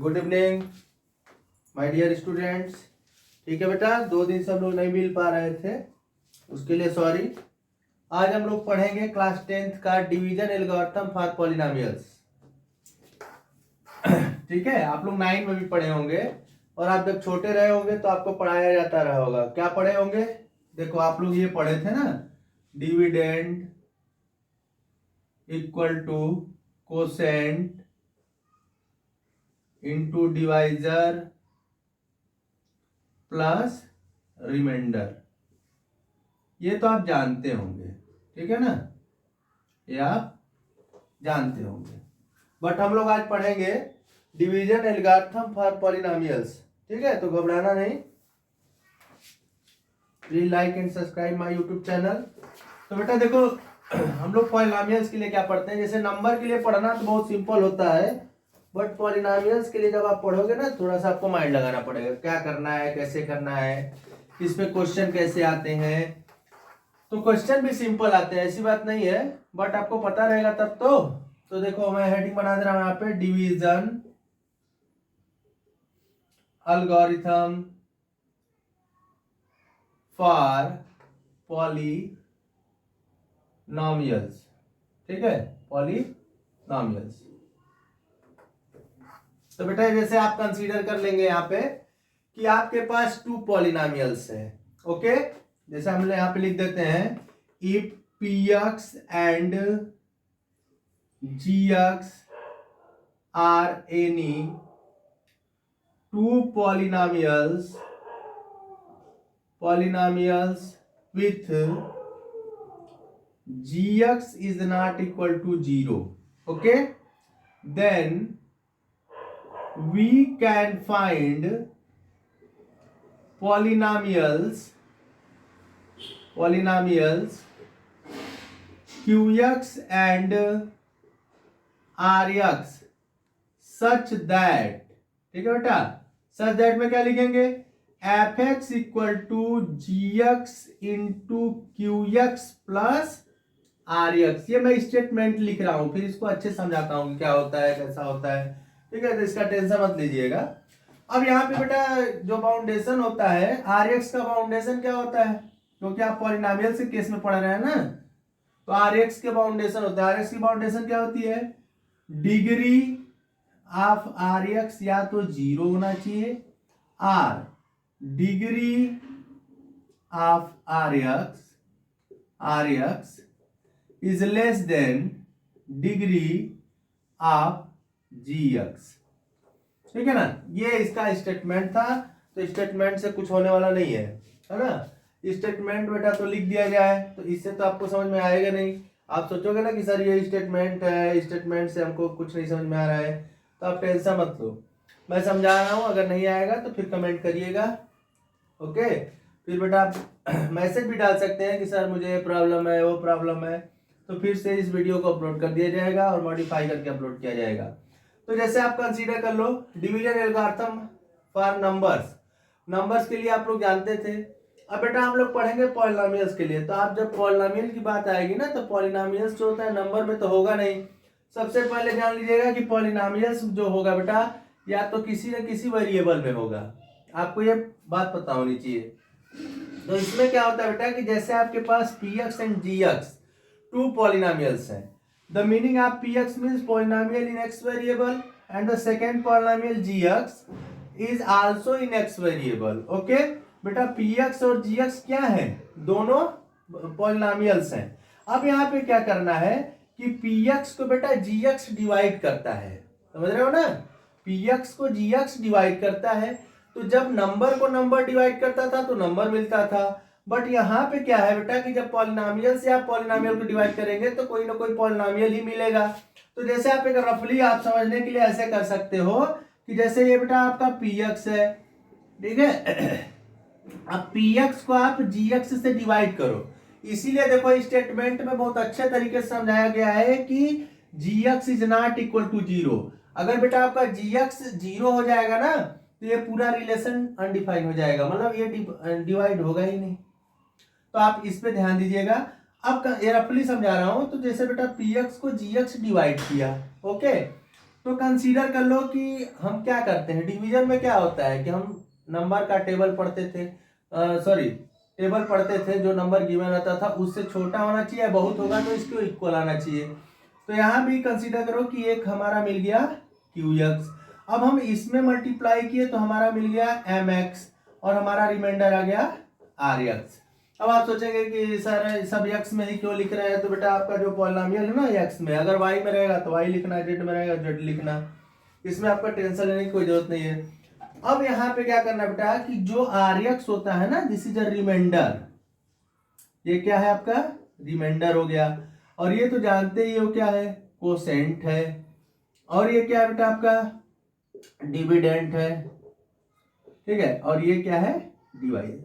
Good evening my dear students. ठीक है बेटा, 2 दिन से हम लोग नहीं मिल पा रहे थे, उसके लिए सॉरी। आज हम लोग पढ़ेंगे क्लास 10th का डिवीजन एल्गोरिथम फॉर पॉलिनोमियल्स। ठीक है, आप लोग 9 में भी पढ़े होंगे और आप जब छोटे रहे होंगे तो आपको पढ़ाया जाता रहा होगा। क्या पढ़े होंगे? देखो, आप लोग ये पढ़े थे ना, dividend equal to quotient into divisor plus remainder. ये तो आप जानते होंगे, ठीक है ना, ये आप जानते होंगे। बट हम लोग आज पढ़ेंगे डिवीजन एल्गोरिथम फॉर पॉलिनोमियल्स। ठीक है, तो घबराना नहीं। Please like and subscribe my YouTube channel. तो बेटा देखो, हम लोग पॉलिनोमियल्स के लिए क्या पढ़ते हैं? जैसे नंबर के लिए पढ़ना तो बहुत सिंपल होता है, बट पॉलिनोमियल्स के लिए जब आप पढ़ोगे ना, थोड़ा सा आपको माइंड लगाना पड़ेगा, क्या करना है, कैसे करना है, इसमें क्वेश्चन कैसे आते हैं। तो क्वेश्चन भी सिंपल आते हैं, ऐसी बात नहीं है, बट आपको पता रहेगा तब तो देखो, मैं हेडिंग बना दे रहा हूं यहाँ पे, डिवीजन एल्गोरिथम फॉर पॉलिनोमियल्स। ठीक है, पॉलिनोमियल्स। तो बेटा जैसे आप कंसीडर कर लेंगे यहाँ पे कि आपके पास 2 पॉलिनोमियल्स है। ओके, जैसे हम लोग यहाँ पे लिख देते हैं, if px and gx are any 2 polynomials with gx is not equal to 0, okay, then we can find polynomials qx and rx such that, ठीक है बेटा, such that में क्या लिखेंगे? fx equal to gx into qx plus rx। ये मैं statement लिख रहा हूं, फिर इसको अच्छे समझाता हूं क्या होता है, कैसा होता है। ठीक है, तो इसका टेंशन मत लीजिएगा। अब यहाँ पे बेटा जो बाउंडेशन होता है, rx का बाउंडेशन क्या होता है? क्योंकि आप पॉलिनोमियल के केस में पढ़ रहे हैं ना, तो rx के बाउंडेशन होता है। rx की बाउंडेशन क्या होती है? डिग्री ऑफ rx या तो 0 होना चाहिए, r degree of rx is less than degree of gx। ठीक है ना, ये इसका स्टेटमेंट था। तो स्टेटमेंट से कुछ होने वाला नहीं है ना। स्टेटमेंट बेटा तो लिख दिया गया है, तो इससे तो आपको समझ में आएगा नहीं। आप सोचोगे ना कि सर ये स्टेटमेंट है, स्टेटमेंट से हमको कुछ नहीं समझ में आ रहा है, तो आप टेंशन मत लो, मैं समझा रहा हूं। अगर नहीं आएगा तो फिर कमेंट करिएगा। ओके, फिर बेटा आप मैसेज भी डाल सकते हैं कि सर मुझे प्रॉब्लम है, वो प्रॉब्लम है, तो फिर से इस वीडियो को अपलोड कर दिया जाएगा और मॉडिफाई करके अपलोड किया जाएगा। तो जैसे आप कंसीडर कर लो डिवीजन एल्गोरिथम फॉर नंबर्स के लिए आप लोग जानते थे। अब बेटा हम लोग पढ़ेंगे पॉलिनोमियल्स के लिए। तो आप जब पॉलिनोमियल की बात आएगी ना, तो पॉलिनोमियल्स जो होता है नंबर में तो होगा नहीं। सबसे पहले जान लीजिएगा कि पॉलिनोमियल्स जो होगा बेटा, या तो किसी न किसी वेरिएबल में होगा। आपको ये बात पता होनी चाहिए। तो इसमें क्या होता है बेटा कि जैसे आपके पास px एंड gx 2 पॉलिनोमियल्स हैं। The meaning of px means polynomial in x variable and the second polynomial gx is also in x variable. Okay, बेटा px और gx क्या है? दोनों पॉलिनोमियल्स हैं। अब यहाँ पे क्या करना है कि px को बेटा gx डिवाइड करता है, समझ रहे हो ना? px को gx डिवाइड करता है। तो जब नंबर को नंबर डिवाइड करता था तो नंबर मिलता था, बट यहाँ पे क्या है बेटा कि जब पॉलिनोमियल से आप पॉलिनोमियल को डिवाइड करेंगे तो कोई ना कोई पॉलिनोमियल ही मिलेगा। तो जैसे आप एक रफली आप समझने के लिए ऐसे कर सकते हो कि जैसे ये बेटा आपका px है, ठीक है, अब px को आप gx से डिवाइड करो। इसीलिए देखो स्टेटमेंट में बहुत अच्छे तरीके से समझाया गया है कि gx is not equal to 0। अगर बेटा आपका gx 0 हो जाएगा ना, तो ये पूरा रिलेशन अनडिफाइन हो जाएगा, मतलब ये डिवाइड होगा ही नहीं। तो आप इस पे ध्यान दीजिएगा। अब ये रफली समझा रहा हूं। तो जैसे बेटा px को gx डिवाइड किया, ओके, तो कंसीडर कर लो कि हम क्या करते हैं, डिवीजन में क्या होता है कि हम नंबर का टेबल पढ़ते थे, टेबल पढ़ते थे, जो नंबर गिवन रहता था उससे छोटा होना चाहिए, बहुत होगा तो इसको इक्वल आना चाहिए। तो यहाँ भी कंसीडर करो कि एक हमारा मिल गया QX, अब हम इसमें मल्टीप्लाई किए तो हमारा मिल गया MX और हमारा रिमाइंडर आ गया RX। अब आप सोचेंगे कि सर सब x में ही क्यों लिख रहे हैं, तो बेटा आपका जो पॉलिनोमियल है ना x में, अगर y में रहेगा तो y लिखना, z में रहेगा z लिखना, इसमें आपका टेंशन लेने की कोई जरूरत नहीं है। अब यहाँ पे क्या करना बेटा कि जो RX होता है ना, दिस इज अ रिमाइंडर, ये क्या है आपका रिमाइंडर हो गया, और ये तो जानते ही हो क्या है, कोसेंट है, और ये क्या है बेटा आपका डिविडेंट है, ठीक है, और ये क्या है डिवाइड।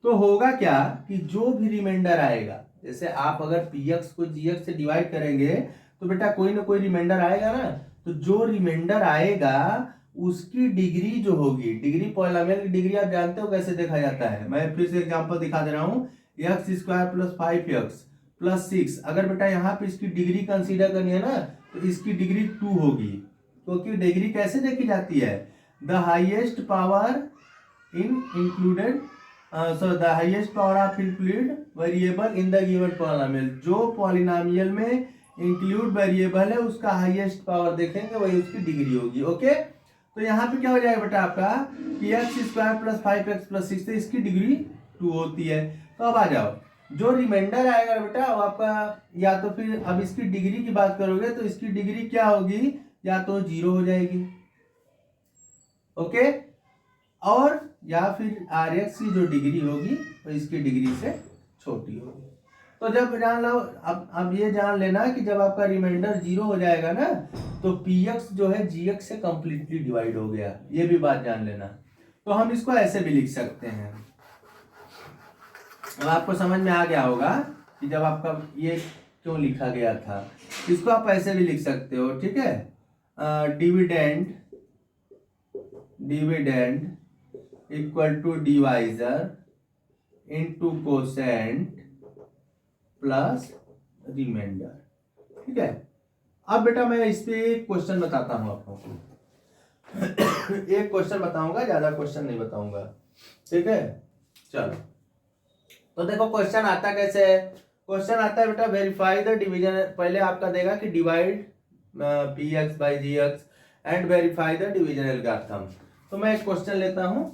तो होगा क्या कि जो भी रिमाइंडर आएगा, जैसे आप अगर px को gx से डिवाइड करेंगे तो बेटा कोई ना कोई रिमाइंडर आएगा ना, तो जो रिमाइंडर आएगा उसकी डिग्री जो होगी, डिग्री पॉलिनोमियल की डिग्री आप जानते हो कैसे देखा जाता है, मैं फिर से एग्जांपल दिखा दे रहा हूं, x² + 5x + 6, अगर बेटा यहाँ पे इसकी डिग्री कंसीडर करनी है ना तो इसकी डिग्री 2 होगी, क्योंकि डिग्री कैसे देखी जाती है, the highest power in included so the highest power of include variable in the given polynomial, जो पॉलिनोमियल में इंक्लूड वेरिएबल है उसका हाईएस्ट पावर देखेंगे वही उसकी डिग्री होगी। ओके, तो यहाँ पे क्या हो जाएगा बेटा आपका कि x² + 5x + 6, तो इसकी डिग्री 2 होती है। तो अब आ जाओ, जो रिमाइंडर आएगा बेटा वो आपका, या तो फिर अब इसकी डिग्री की बात करोगे तो इसकी डिग्री क्या होगी, या तो 0 हो जाएगी, ओके, और या फिर RX की जो डिग्री होगी वो इसकी डिग्री से छोटी होगी। तो जब जान लो, अब ये जान लेना कि जब आपका रिमाइंडर 0 हो जाएगा ना तो PX जो है GX से कंप्लीटली डिवाइड हो गया, ये भी बात जान लेना। तो हम इसको ऐसे भी लिख सकते हैं, अब आपको समझ में आ गया होगा कि जब आपका ये क्यों लिखा गया था, इसको आप ऐसे भी लिख सकते हो, ठीक है, dividend equal to divisor into quotient plus remainder, ठीक है। अब बेटा मैं इस पे एक क्वेश्चन बताता हूं आपको एक क्वेश्चन बताऊंगा, ज्यादा क्वेश्चन नहीं बताऊंगा, ठीक है। चलो, तो देखो क्वेश्चन आता कैसे है, क्वेश्चन आता है बेटा वेरीफाई द डिवीजन, पहले आपका देगा कि divide px by gx and verify the division algorithm. तो मैं एक क्वेश्चन लेता हूं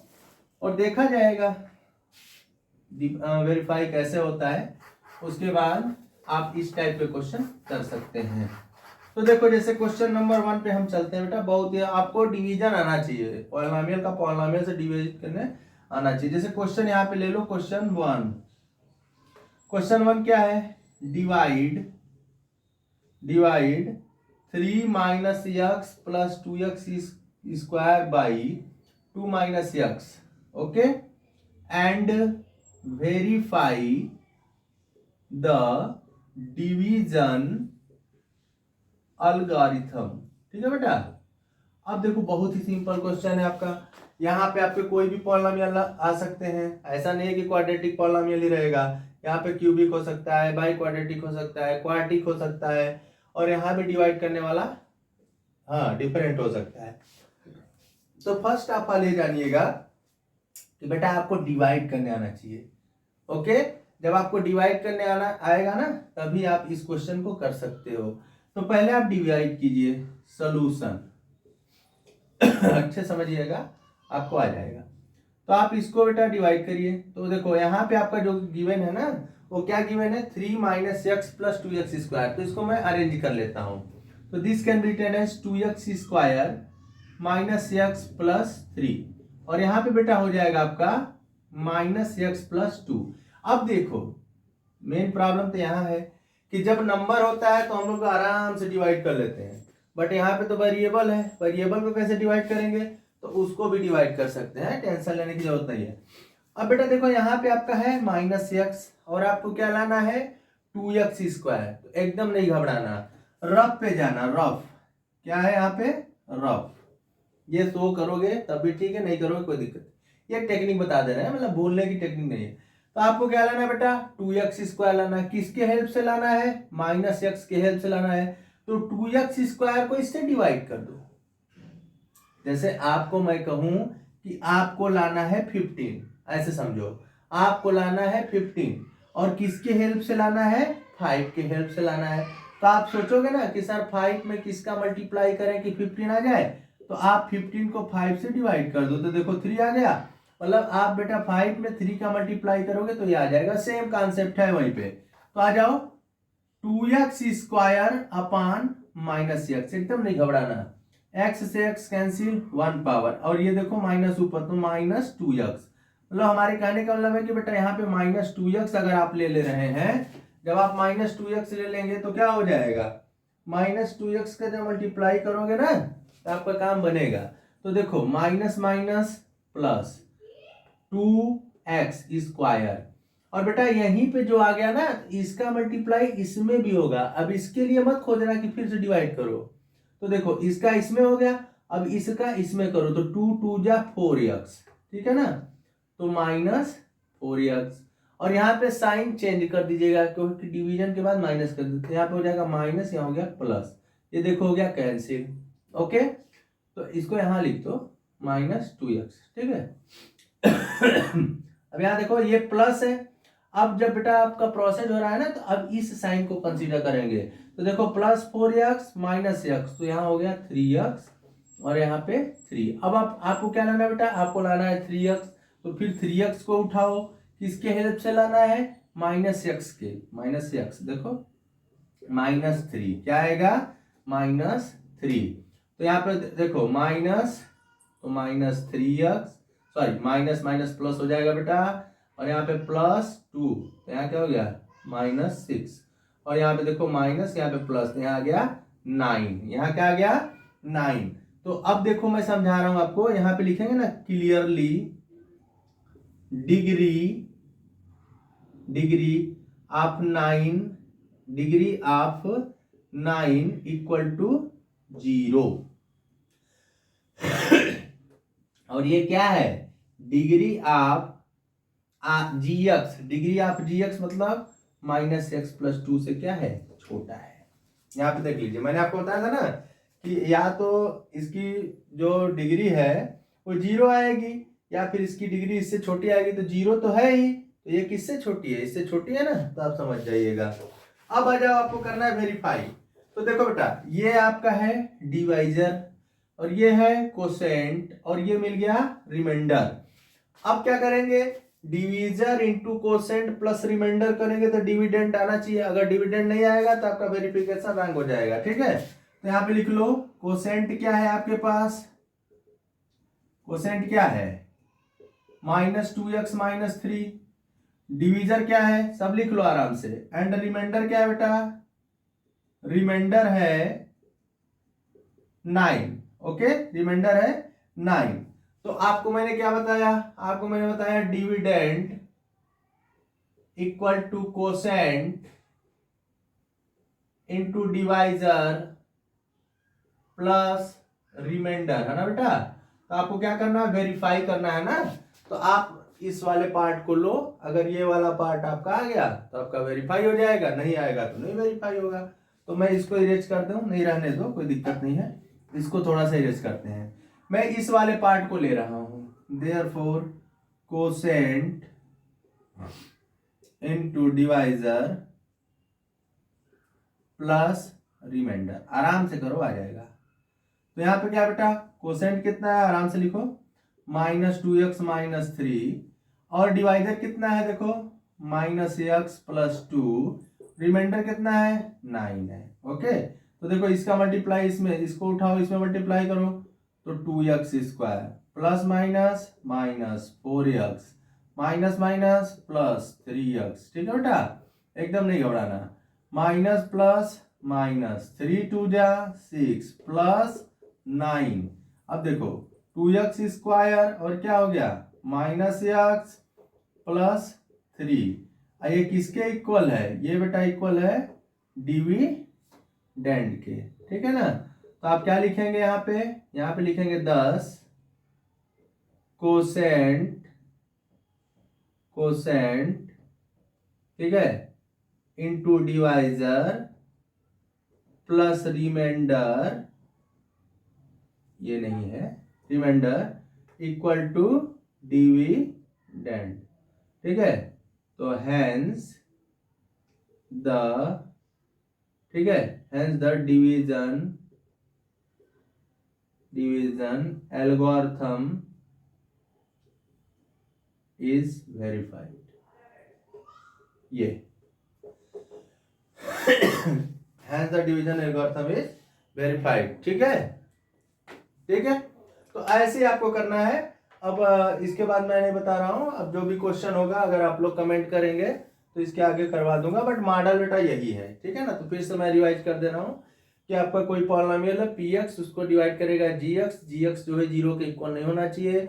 और देखा जाएगा वेरीफाई कैसे होता है, उसके बाद आप इस टाइप के क्वेश्चन कर सकते हैं। तो देखो जैसे क्वेश्चन नंबर 1 पे हम चलते हैं बेटा, बहुत ही आपको डिवीजन आना चाहिए, पॉलिनोमियल का पॉलिनोमियल से डिवाइड करने आना चाहिए। जैसे क्वेश्चन यहाँ पे ले लो, क्वेश्चन 1 क्या है, divide 3 - x + 2x² by 2 - x, okay, and verify the division algorithm, ठीक है बेटा। अब देखो बहुत ही सिंपल क्वेश्चन है आपका, यहाँ पे आपके कोई भी पॉलिनोमियल आ सकते हैं, ऐसा नहीं है कि क्वाड्रेटिक पॉलिनोमियल ही रहेगा, यहाँ पे क्यूबिक हो सकता है, बाई क्वाड्रेटिक हो सकता है, क्वाड्रिक हो सकता है, और यहाँ पे डिवाइड करने वाला हाँ डिफरेंट हो सकता है। तो फर्स्ट आप ये जानिएगा कि बेटा आपको डिवाइड करने आना चाहिए, ओके, जब आपको डिवाइड करने आना आएगा ना तभी आप इस क्वेश्चन को कर सकते हो। तो पहले आप डिवाइड कीजिए, सॉल्यूशन अच्छे समझिएगा, आपको आ जाएगा। तो आप इसको बेटा डिवाइड करिए, तो देखो यहाँ पे आपका जो गिवन है ना वो क्या गिवन है, 3 - x + 2x², तो इसको मैं अरेंज कर लेता हूँ। तो this can be written as 2x² - x + 3, और यहाँ पे बेटा हो जाएगा आपका -x + 2। अब देखो मेन प्रॉब्लम तो यहाँ है कि जब नंबर होता है तो हम लोग आराम से डिवाइड कर लेते हैं, बट यहाँ पे तो वेरिएबल है, वेरिएबल को कैसे डिवाइड करेंगे, तो उसको भी डिवाइड कर सकते हैं, टेंशन लेने की जरूरत नहीं है। अब बेटा देखो यहाँ पे आपका है -x और आपको क्या लाना है 2x², तो एकदम नहीं घबराना, रफ पे जाना, रफ क्या है यहाँ पे रफ, ये शो करोगे तब भी ठीक है, नहीं करोगे कोई दिक्कत, ये टेक्निक बता दे रहे हैं, मतलब भूलने की टेक्निक नहीं है। तो आपको क्या लाना है बेटा 2x² लाना है, किसके हेल्प से लाना है, -x के हेल्प से लाना है। तो 2x² को इससे डिवाइड कर दो। जैसे आपको मैं कहूं कि आपको लाना है 15, ऐसे समझो आपको लाना है 15 और किसके हेल्प से लाना है, 5 के हेल्प से लाना है। तो आप सोचोगे ना कि सर 5 में किसका मल्टीप्लाई करें कि 15 आ जाए, तो आप 15 को 5 से डिवाइड कर दो तो देखो 3 आ गया। मतलब आप बेटा 5 में 3 का मल्टीप्लाई करोगे तो ये आ जाएगा। सेम कॉन्सेप्ट है वहीं पे। तो आ जाओ 2x² अपान -x, एकदम नहीं घबराना। x से x कैंसिल, 1 पावर, और ये देखो माइनस ऊपर तो -2x। मतलब हमारे कहने का मतलब है कि बेटा यहाँ पे -2x अगर आप ले रहे हैं, जब आप -2x ले लेंगे तो क्या हो जाएगा, -2x का जब मल्टीप्लाई करोगे ना तो आपका काम बनेगा। तो देखो माइनस माइनस प्लस 2x², और बेटा यहीं पे जो आ गया ना इसका मल्टीप्लाई इसमें भी होगा। अब इसके लिए मत खोजना कि फिर से डिवाइड करो। तो देखो इसका इसमें हो गया, अब इसका इसमें करो तो 2 2 जा 4x, ठीक है ना, तो -4x। और यहाँ पे साइन चेंज कर दीजिएगा क्योंकि डिवीजन के बाद माइनस कर देते, यहाँ पे हो जाएगा माइनस, यहाँ हो गया प्लस, ये देखो हो गया कैंसिल। ओके, तो इसको यहाँ लिख दो -2x, ठीक है। अब यहाँ देखो ये प्लस है। अब जब बेटा आपका प्रोसेस हो रहा है ना तो अब इस साइन को कंसीडर करेंगे। तो देखो +4x -x, तो यहाँ हो गया 3x और यहाँ पे 3। अब आपको क्या लाना है बेटा, आपको लाना है 3x। तो फिर 3x को उठाओ, किसके हेल्प से लाना है, -x के, -x देखो -3 क्या आएगा, -3। तो यहाँ पे देखो माइनस, तो -3x, sorry minus minus plus हो जाएगा बेटा, और यहाँ पे +2, तो यहाँ क्या हो गया -6, और यहाँ पे देखो माइनस, यहाँ पे प्लस, यहाँ आ गया 9, यहाँ क्या आ गया 9। तो अब देखो मैं समझा रहा हूं आपको, यहाँ पे लिखेंगे ना clearly degree of 9 equal to 0। और ये क्या है, डिग्री ऑफ gx मतलब -x+2 से क्या है, छोटा है। यहाँ पे देख लीजिए, मैंने आपको बताया था ना कि या तो इसकी जो डिग्री है वो 0 आएगी, या फिर इसकी डिग्री इससे छोटी आएगी। तो 0 तो है ही, तो ये किससे छोटी है, इससे छोटी है ना, तो आप समझ जाइएगा। अब आ जाओ, आपको करना है वेरीफाई। तो देखो बेटा ये आपका है डिवाइजर और ये है कोसेंट और ये मिल गया रिमाइंडर। अब क्या करेंगे, divisor into quotient plus remainder करेंगे तो डिविडेंड आना चाहिए। अगर डिविडेंड नहीं आएगा तो आपका वेरिफिकेशन रैंक हो जाएगा, ठीक है। तो यहाँ पे लिख लो कोसेंट क्या है आपके पास, कोसेंट क्या है -2x -3। डिवीजर क्या है, सब लिख लो आराम से। एंड रिमाइंडर क्या है बेटा, रिमाइंडर है 9। ओके, रिमाइंडर है 9। तो आपको मैंने क्या बताया, आपको मैंने बताया dividend equal to quotient into divisor plus remainder, है ना बेटा। तो आपको क्या करना है, वेरीफाई करना है ना। तो आप इस वाले पार्ट को लो, अगर ये वाला पार्ट आपका आ गया तो आपका वेरीफाई हो जाएगा, नहीं आएगा तो नहीं वेरीफाई होगा। तो मैं इसको इरेज कर दूं, नहीं रहने दो, कोई दिक्कत नहीं है, इसको थोड़ा सा इरेज करते हैं। मैं इस वाले पार्ट को ले रहा हूं, therefore quotient into divisor plus remainder, आराम से करो आ जाएगा। तो यहाँ पे क्या बेटा, कोसेंट कितना है आराम से लिखो, -2x -3, और डिवाइजर कितना है देखो -x+2, रिमाइंडर कितना है 9 है। ओके, तो देखो इसका मल्टीप्लाई इसमें, इसको उठाओ इसमें मल्टीप्लाई करो तो 2x² plus minus -4x minus minus plus 3x, ठीक है बेटा, एकदम नहीं घबराना। माइनस प्लस माइनस 3 2 जा 6 प्लस 9। अब देखो 2x² और क्या हो गया -x प्लस 3, ये किसके इक्वल है, ये बेटा इक्वल है डिविडेंड के, ठीक है ना। तो आप क्या लिखेंगे यहाँ पे लिखेंगे 10 कोसेंट, ठीक है, इंटू डिवाइजर प्लस रिमाइंडर, ये नहीं है, रिमाइंडर इक्वल टू डिविडेंड। ठीक है, तो हेंस द, ठीक है, hence the division algorithm is verified. ये hence the division algorithm is verified। ठीक है, ठीक है, तो ऐसे ही आपको करना है। अब इसके बाद मैं नहीं बता रहा हूं, अब जो भी क्वेश्चन होगा अगर आप लोग कमेंट करेंगे तो इसके आगे करवा दूंगा, बट मॉडल बेटा यही है। ठीक है ना, तो फिर से मैं रिवाइज कर दे रहा हूं कि आपका कोई पॉलिनोमियल है px, उसको डिवाइड करेगा gx जो है 0 के इक्वल नहीं होना चाहिए,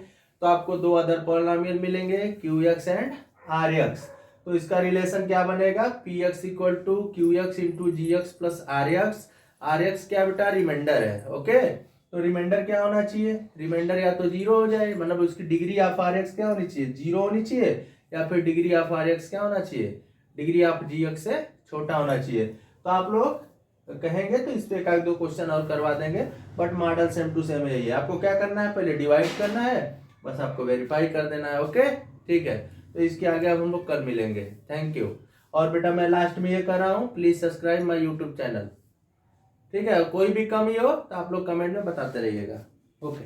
तो आपको दो अदर पॉलिनोमियल मिलेंगे qx एंड rx। तो इसका रिलेशन क्या बनेगा, px equal to qx into gx plus rx क्या बेटा, रिमाइंडर है। ओके, तो रिमाइंडर क्या होना चाहिए, रिमाइंडर या तो 0 हो जाए, मतलब उसकी डिग्री ऑफ rx क्या होनी चाहिए, 0 होनी चाहिए, या फिर डिग्री ऑफ rx क्या होना चाहिए, डिग्री ऑफ gx से छोटा होना चाहिए। तो आप लोग कहेंगे तो इस पे एक दो क्वेश्चन और करवा देंगे, but model same to same यही है। आपको क्या करना है, पहले डिवाइड करना है, बस आपको वेरीफाई कर देना है। ओके, ठीक है, तो इसके आगे अब हम लोग कल मिलेंगे। Thank you. और बेटा मैं लास्ट में ये कर रहा हूँ, please subscribe my YouTube channel. ठीक है, कोई भी कमी हो तो आप लोग कमेंट में बताते रहिएगा। ओके।